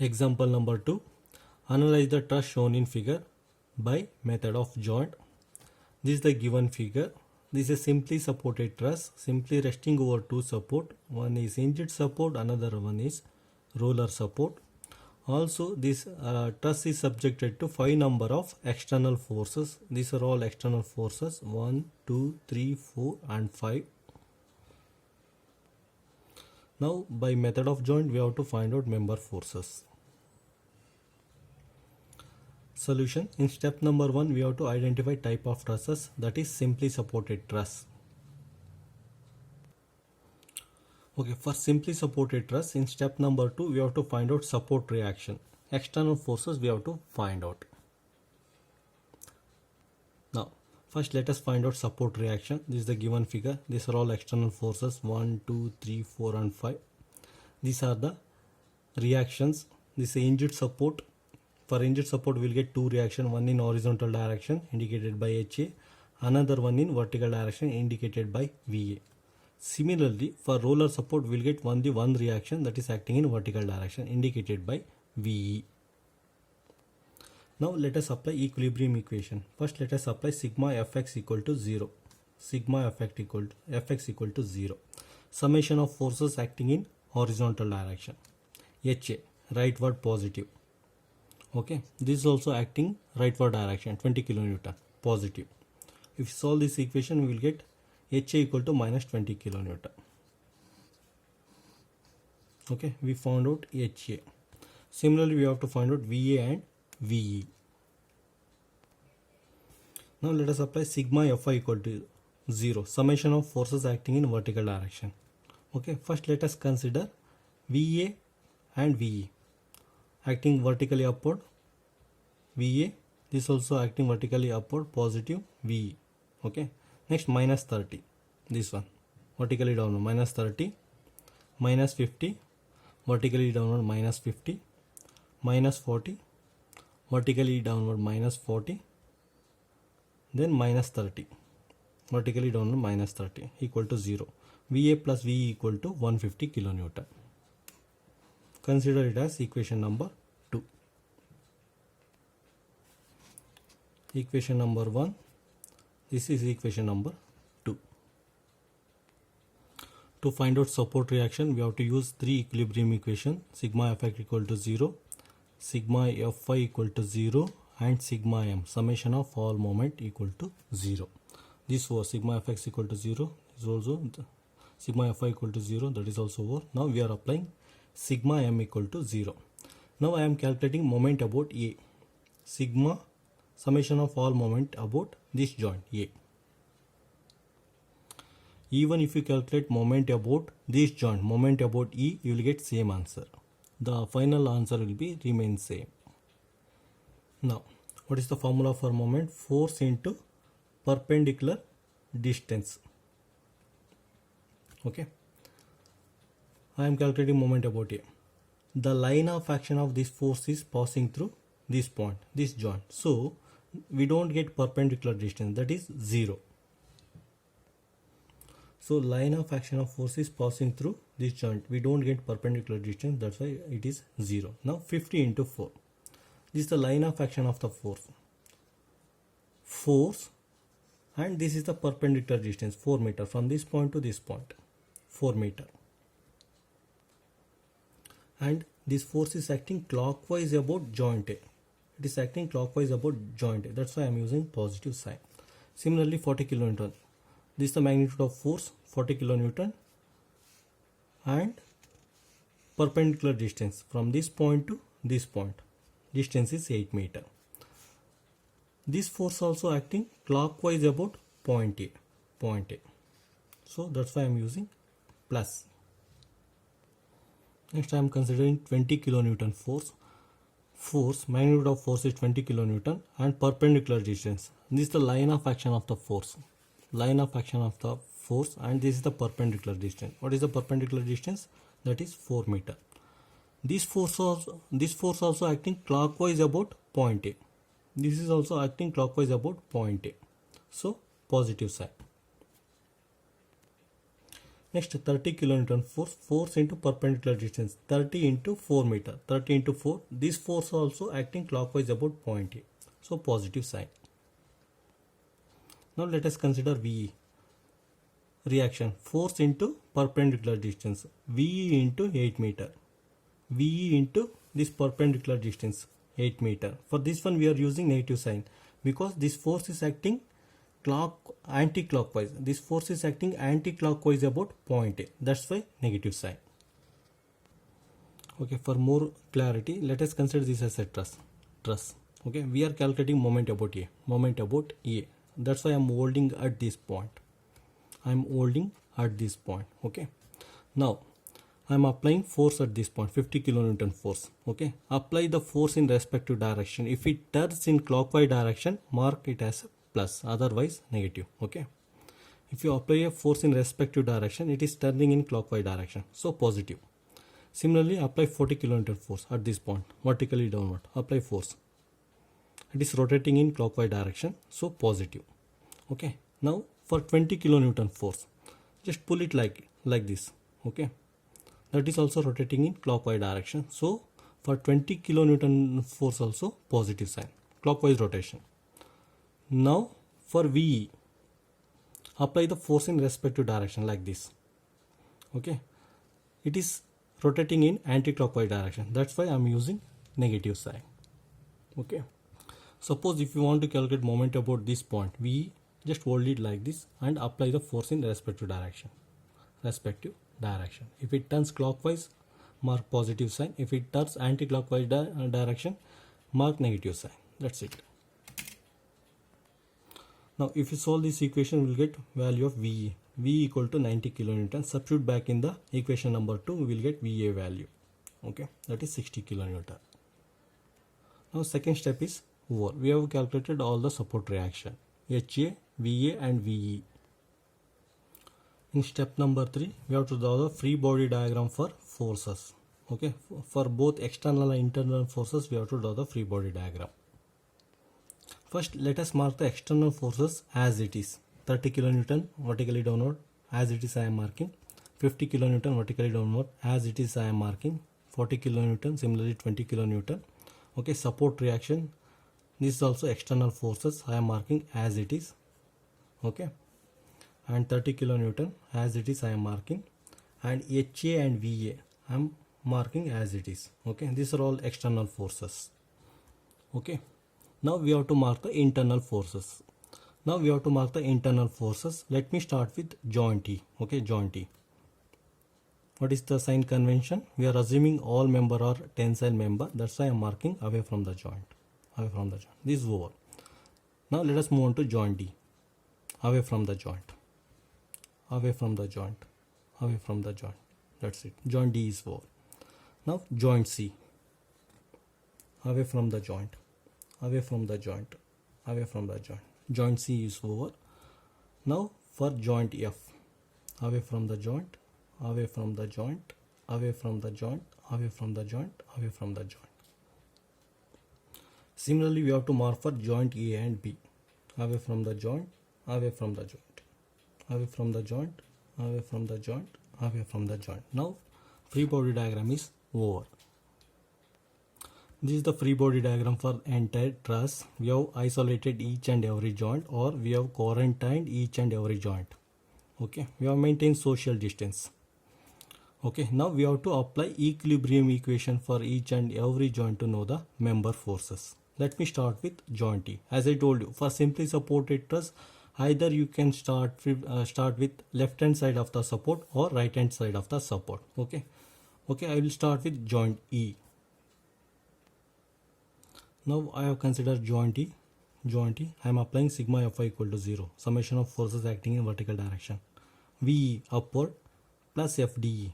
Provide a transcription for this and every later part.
Example number 2. Analyze the truss shown in figure by method of joint. This is the given figure. This is simply supported truss, simply resting over two support. One is hinge support, another one is roller support. Also, this truss is subjected to 5 number of external forces. These are all external forces: 1, 2, 3, 4 and 5. Now, by method of joint, we have to find out member forces. Solution: in step number 1, we have to identify type of trusses, that is simply supported truss. Okay, for simply supported truss, in step number 2, we have to find out support reaction. External forces we have to find out. Now, first let us find out support reaction. This is the given figure. These are all external forces: 1, 2, 3, 4 and 5. These are the reactions. This is hinge support. For hinge support, we will get two reactions, one in horizontal direction indicated by HA, another one in vertical direction indicated by VA. Similarly, for roller support, we will get only one reaction, that is acting in vertical direction indicated by VE. Now let us apply equilibrium equation. First let us apply sigma Fx equal to 0. Sigma Fx equal to 0. Summation of forces acting in horizontal direction. HA, rightward positive. Okay, this is also acting rightward direction, 20 kilonewton, positive. If you solve this equation, we will get HA equal to minus 20 kilonewton. Okay, we found out HA. Similarly, we have to find out VA and VE. Now let us apply sigma Fi equal to 0, summation of forces acting in vertical direction. Okay, first let us consider VA and VE. Acting vertically upward, VA. This also acting vertically upward, positive, VE. Okay. Next, minus 30. This one, vertically downward, minus 30, minus 50, vertically downward, minus 50, minus 40, vertically downward, minus 40, then minus 30, vertically downward, minus 30, equal to 0. VA plus VE equal to 150 kilonewton. Consider it as equation number 2. Equation number 1. This is equation number 2. To find out support reaction, we have to use 3 equilibrium equation: sigma Fx equal to 0, sigma Fy equal to 0 and sigma m, summation of all moment equal to 0. This was sigma Fx equal to 0, is also sigma Fy equal to 0, that is also over. Now we are applying sigma m equal to 0. Now I am calculating moment about A. Sigma summation of all moment about this joint A. Even if you calculate moment about this joint, moment about E, you will get same answer. The final answer will be remain same. Now, what is the formula for moment? Force into perpendicular distance. Okay. I am calculating moment about A. The line of action of this force is passing through this point, this joint. So, we don't get perpendicular distance, that is 0. So, line of action of force is passing through this joint. We don't get perpendicular distance, that's why it is 0. Now, 50 into 4. This is the line of action of the force. Force, and this is the perpendicular distance, 4 meter, from this point to this point, 4 meter. And this force is acting clockwise about joint A. It is acting clockwise about joint A. That's why I am using positive sign. Similarly, 40 kilonewton. This is the magnitude of force, 40 kilonewton, and perpendicular distance from this point to this point. Distance is 8 meter. This force also acting clockwise about point A. Point A. So that's why I am using plus. Next I am considering 20 kilonewton force. Force, magnitude of force is 20 kilonewton and perpendicular distance. This is the line of action of the force. Line of action of the force, and this is the perpendicular distance. What is the perpendicular distance? That is 4 meter. This force also acting clockwise about point A. This is also acting clockwise about point A. So positive sign. Next 30 kilonewton force into perpendicular distance, 30 into 4 meter, 30 into 4. This force also acting clockwise about point A. So positive sign. Now let us consider VE. Reaction, force into perpendicular distance, VE into 8 meter. VE into this perpendicular distance, 8 meter. For this one we are using negative sign because this force is acting anti-clockwise. This force is acting anti-clockwise about point A. That's why negative sign. Okay, for more clarity, let us consider this as a truss. Okay, we are calculating moment about A. That's why I am holding at this point. Okay, now I am applying force at this point, 50 kilonewton force. Okay, apply the force in respective direction. If it turns in clockwise direction, mark it as plus, otherwise negative. Okay, if you apply a force in respective direction, it is turning in clockwise direction, so positive. Similarly, apply 40 kilonewton force at this point, vertically downward. Apply force. It is rotating in clockwise direction, so positive. Okay, now for 20 kilonewton force, just pull it like this. Okay, that is also rotating in clockwise direction, so for 20 kilonewton force also positive sign, clockwise rotation. Now for VE, apply the force in respective direction like this. Okay, it is rotating in anti-clockwise direction, that's why I am using negative sign. Okay, suppose if you want to calculate moment about this point VE, just hold it like this and apply the force in respective direction. If it turns clockwise, mark positive sign. If it turns anti-clockwise direction, mark negative sign. That's it. Now if you solve this equation, we will get value of VE. V equal to 90 kilonewton. Substitute back in the equation number 2, we will get VA value. Okay, that is 60 kilonewton. Now second step is over. We have calculated all the support reaction, HA, VA and VE. In step number 3, we have to draw the free body diagram for forces. Okay, for both external and internal forces, we have to draw the free body diagram. First, let us mark the external forces as it is. 30 kilonewton vertically downward, as it is I am marking. 50 kilonewton vertically downward, as it is I am marking. 40 kilonewton, similarly 20 kilonewton. Okay, support reaction, this is also external forces, I am marking as it is. Okay, and 30 kilonewton as it is I am marking, and HA and VA I am marking as it is. Okay, these are all external forces. Okay, now we have to mark the internal forces. Let me start with joint E. Okay, joint E. What is the sign convention? We are assuming all member are tensile member. That's why I am marking away from the joint. This is over. Now let us move on to joint D. Away from the joint. That's it. Joint D is over. Now joint C. Away from the joint. Joint C is over. Now for joint F. Away from the joint. Similarly, we have to mark for joint A and B. Away from the joint. Now free body diagram is over. This is the free body diagram for entire truss. We have isolated each and every joint, or we have quarantined each and every joint. Okay, we have maintained social distance. Okay, now we have to apply equilibrium equation for each and every joint to know the member forces. Let me start with joint E. As I told you, for simply supported truss, either you can start with left hand side of the support or right hand side of the support. Okay, I will start with joint E. Now I have considered joint E. I am applying sigma Fy equal to 0. Summation of forces acting in vertical direction. VE upward plus FDE.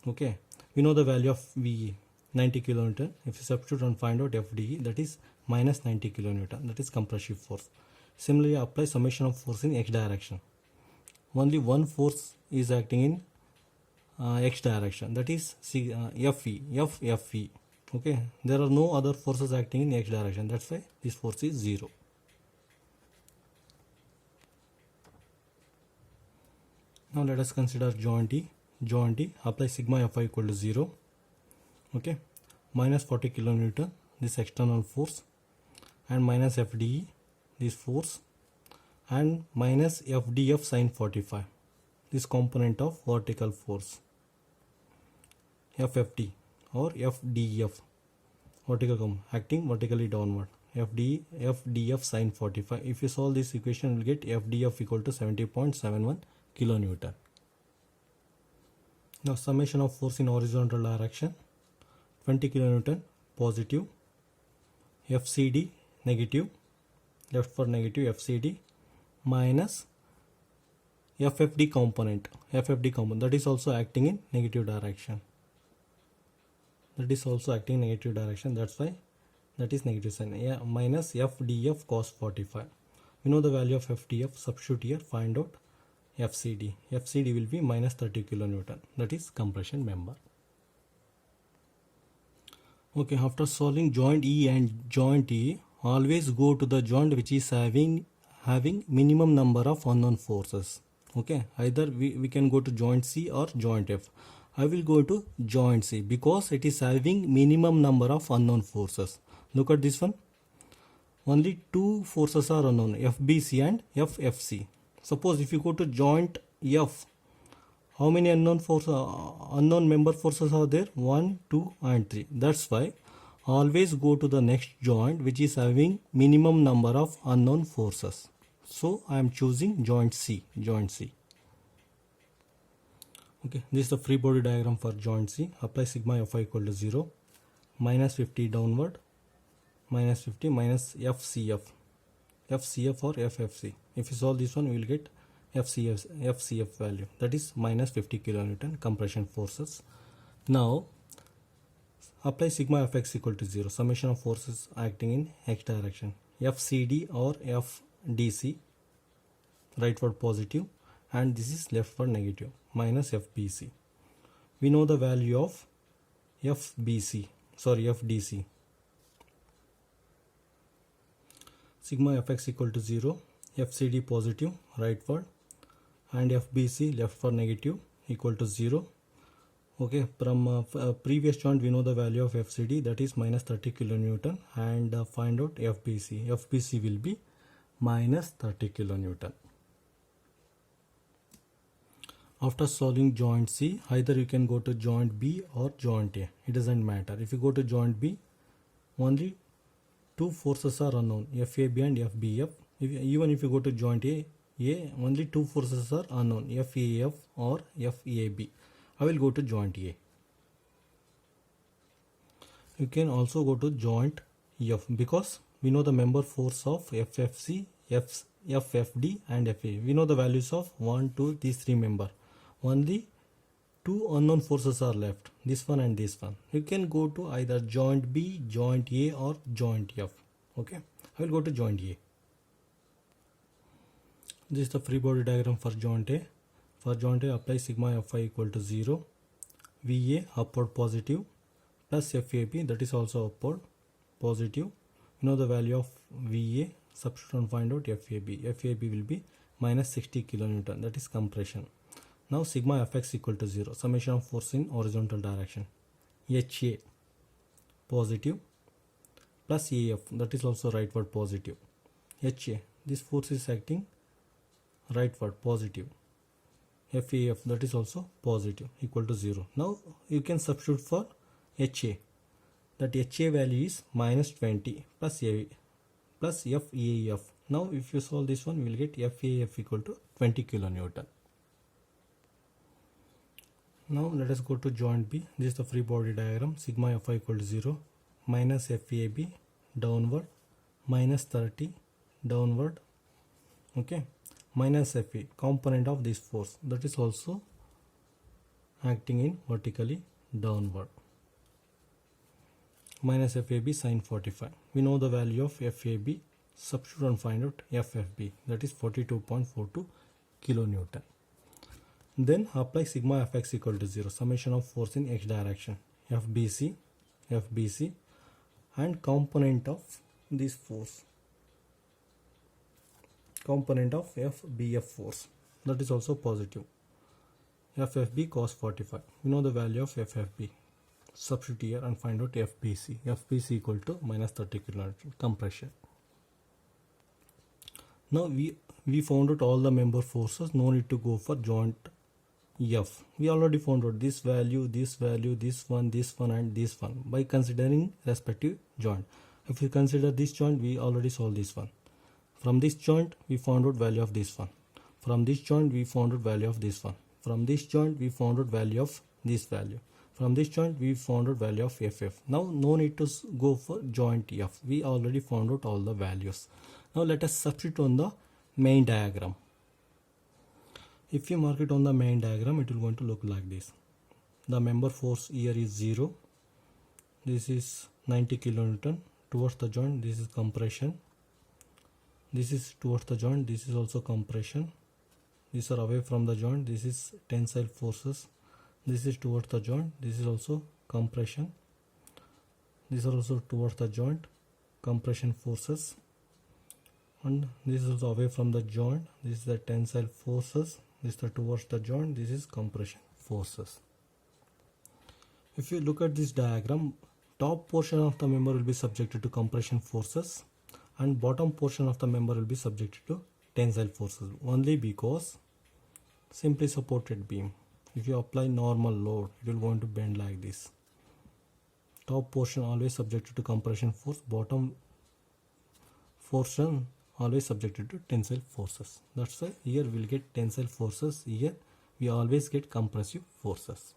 Okay, we know the value of VE, 90 kilonewton. If you substitute and find out FDE, that is minus 90 kilonewton. That is compressive force. Similarly, apply summation of force in x direction. Only one force is acting in x direction. That is FE. Okay, there are no other forces acting in x direction. That's why this force is 0. Now let us consider joint E. Joint E, apply sigma Fy equal to 0. Okay, minus 40 kilonewton, this external force, and minus FDE, this force, and minus FDF sine 45, this component of vertical force, FFD or FDF, vertical acting vertically downward, FDF sine 45. If you solve this equation, you will get FDF equal to 70.71 kilonewton. Now summation of force in horizontal direction, 20 kilonewton positive, FCD negative, left for negative FCD, minus FFD component that is also acting in negative direction. That's why that is negative sign. Yeah, minus FDF cos 45. We know the value of FDF. Substitute here. Find out FCD. FCD will be minus 30 kilonewton. That is compression member. Okay, after solving joint E and joint E, always go to the joint which is having minimum number of unknown forces. Okay, either we can go to joint C or joint F. I will go to joint C because it is having minimum number of unknown forces. Look at this one. Only two forces are unknown, FBC and FFC. Suppose if you go to joint F, how many unknown member forces are there? 1, 2 and 3. That's why always go to the next joint which is having minimum number of unknown forces. So I am choosing joint C. Okay, this is the free body diagram for joint C. Apply sigma Fy equal to 0, minus 50 downward, minus 50 minus FCF or FFC. If you solve this one, we will get FCF value, that is minus 50 kilonewton compression forces. Now apply sigma Fx equal to 0, summation of forces acting in x direction, FCD or FDC, rightward positive, and this is leftward negative, minus FBC. We know the value of FDC. Sigma Fx equal to 0, FCD positive, rightward, and FBC leftward negative equal to 0. Okay, from previous joint we know the value of FCD, that is minus 30 kilonewton, and find out FBC. FBC will be minus 30 kilonewton. After solving joint C, either you can go to joint B or joint A. It doesn't matter. If you go to joint B, only two forces are unknown, FAB and FBF. Even if you go to joint A, only two forces are unknown, FAF or FAB. I will go to joint A. You can also go to joint F because we know the member force of FFC, FFD and FA. We know the values of 1, 2, these three member. Only two unknown forces are left, this one and this one. You can go to either joint B, joint A or joint F. Okay, I will go to joint A. This is the free body diagram for joint A. For joint A, apply sigma Fy equal to 0, VA upward positive, plus FAB, that is also upward positive. You know the value of VA, substitute and find out FAB. FAB will be minus 60 kilonewton, that is compression. Now sigma Fx equal to 0, summation of force in horizontal direction, HA positive plus AF, that is also rightward positive. HA, this force is acting rightward positive. FAF, that is also positive, equal to 0. Now you can substitute for HA, that HA value is minus 20 plus FAF. Now if you solve this one, we will get FAF equal to 20 kilonewton. Now let us go to joint B. This is the free body diagram. Sigma Fy equal to 0, minus FAB downward, minus 30 downward. Okay, minus FA, component of this force, that is also acting in vertically downward, minus FAB sine 45. We know the value of FAB, substitute and find out FFB, that is 42.42 kilonewton. Then apply sigma Fx equal to 0, summation of force in x direction, FBC and component of this force, component of FBF force, that is also positive. FFB cos 45. We know the value of FFB. Substitute here and find out FBC. FBC equal to minus 30 kilonewton compression. Now we found out all the member forces. No need to go for joint F. We already found out this value, this one, and this one by considering respective joint. If we consider this joint, we already solved this one. From this joint, we found out value of this one. From this joint, we found out value of this one. From this joint, we found out value of this value. From this joint, we found out value of FF. Now, no need to go for joint F. We already found out all the values. Now, let us substitute on the main diagram. If you mark it on the main diagram, it will going to look like this. The member force here is 0. This is 90 kilonewton towards the joint. This is compression. This is towards the joint. This is also compression. These are away from the joint. This is tensile forces. This is towards the joint. This is also compression. These are also towards the joint, compression forces. And this is also away from the joint. This is the tensile forces. This is the towards the joint. This is compression forces. If you look at this diagram, top portion of the member will be subjected to compression forces and bottom portion of the member will be subjected to tensile forces only because simply supported beam. If you apply normal load, it will going to bend like this. Top portion always subjected to compression force, bottom portion always subjected to tensile forces. That's why here we'll get tensile forces, here we always get compressive forces.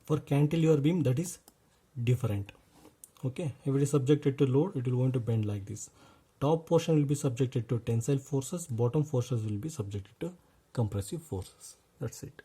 For cantilever beam, that is different. Okay, if it is subjected to load, it will going to bend like this. Top portion will be subjected to tensile forces, bottom forces will be subjected to compressive forces. That's it.